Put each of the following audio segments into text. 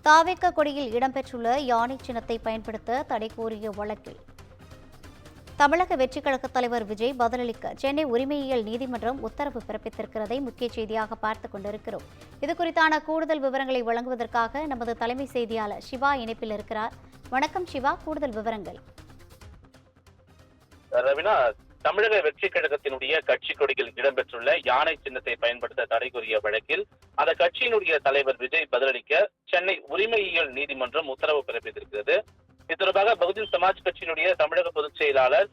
தாவேக கொடியில் இடம்பெற்றுள்ள யானை சின்னத்தை பயன்படுத்த தடை கோரிய வழக்கில் தமிழக வெற்றிக் கழக தலைவர் விஜய் பதிலளிக்க சென்னை உரிமையியல் நீதிமன்றம் உத்தரவு பிறப்பித்திருக்கிறதை முக்கிய செய்தியாக பார்த்துக் கொண்டிருக்கிறோம். இதுகுறித்தான கூடுதல் விவரங்களை வழங்குவதற்காக நமது தலைமை செய்தியாளர் சிவா இணைப்பில் இருக்கிறார். வணக்கம் சிவா, கூடுதல் விவரங்கள். ரவினா, தமிழக வெற்றி கழகத்தினுடைய கட்சி கொடியில் இடம்பெற்றுள்ள யானை சின்னத்தை பயன்படுத்த தடை கோரிய வழக்கில் அந்த கட்சியினுடைய தலைவர் விஜய் பதிலளிக்க சென்னை உரிமையியல் நீதிமன்றம் உத்தரவு பிறப்பித்திருக்கிறது. இது தொடர்பாக பகுஜன் சமாஜ் கட்சியினுடைய தமிழக பொதுச் செயலாளர்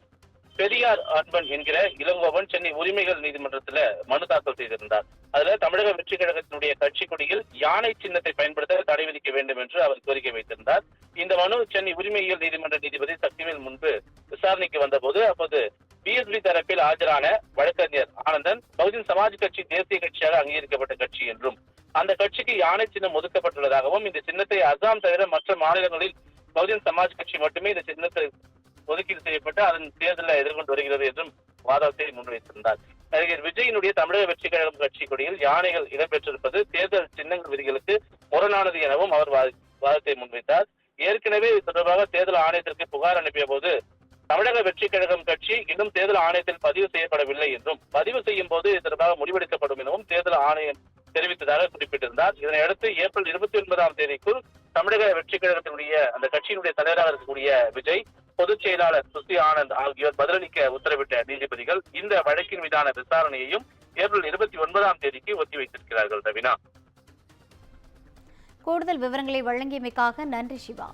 பெரியார் அன்பன் என்கிற இளங்கோவன் சென்னை உரிமைகள் நீதிமன்றத்துல மனு தாக்கல் செய்திருந்தார். அதுல தமிழக வெற்றி கழகத்தினுடைய கட்சி கொடியில் யானை சின்னத்தை பயன்படுத்த தடை விதிக்க வேண்டும் என்று அவர் கோரிக்கை வைத்திருந்தார். இந்த மனு சென்னை உரிமையியல் நீதிமன்ற நீதிபதி சக்திவேல் முன்பு விசாரணைக்கு வந்தபோது அப்போது பிஎஸ்பி தரப்பில் ஆஜரான வழக்கறிஞர் ஆனந்தன் பகுஜன் சமாஜ் கட்சி தேசிய கட்சியாக அங்கீகரிக்கப்பட்ட கட்சி என்றும் அந்த கட்சிக்கு யானை சின்னம் ஒதுக்கப்பட்டுள்ளதாகவும் இந்த சின்னத்தை அசாம் தவிர மற்ற மாநிலங்களில் பகுஜன் சமாஜ் கட்சி மட்டுமே இந்த சின்னத்தை ஒதுக்கீடு செய்யப்பட்டு அதன் தேர்தலை எதிர்கொண்டு வருகிறது என்றும் வாதத்தை முன்வைத்திருந்தார். நடிகர் விஜயினுடைய தமிழக வெற்றி கழகம் கட்சி கொடியில் யானைகள் இடம்பெற்றிருப்பது தேர்தல் சின்னங்கள் விதிகளுக்கு முரணானது எனவும் அவர் வாதத்தை முன்வைத்தார். ஏற்கனவே இது தொடர்பாக தேர்தல் ஆணையத்திற்கு புகார் அனுப்பிய போது தமிழக வெற்றி கழகம் கட்சி இன்னும் தேர்தல் ஆணையத்தில் பதிவு செய்யப்படவில்லை என்றும் பதிவு செய்யும் போது இது தொடர்பாக முடிவெடுக்கப்படும் எனவும் தேர்தல் ஆணையம் தெரிவித்ததாக குறிப்பிட்டிருந்தார். இதனையடுத்து ஏப்ரல் 29ஆம் தேதிக்குள் தமிழக வெற்றி கழகத்தினுடைய அந்த கட்சியினுடைய தலைவராக இருக்கக்கூடிய விஜய், பொதுச் செயலாளர் சுசி ஆனந்த் ஆகியோர் பதிலளிக்க உத்தரவிட்ட நீதிபதிகள் இந்த வழக்கின் மீதான விசாரணையையும் ஏப்ரல் 29ஆம் தேதிக்கு ஒத்திவைத்திருக்கிறார்கள். ரவினா, கூடுதல் விவரங்களை வழங்கியமைக்காக நன்றி சிவா.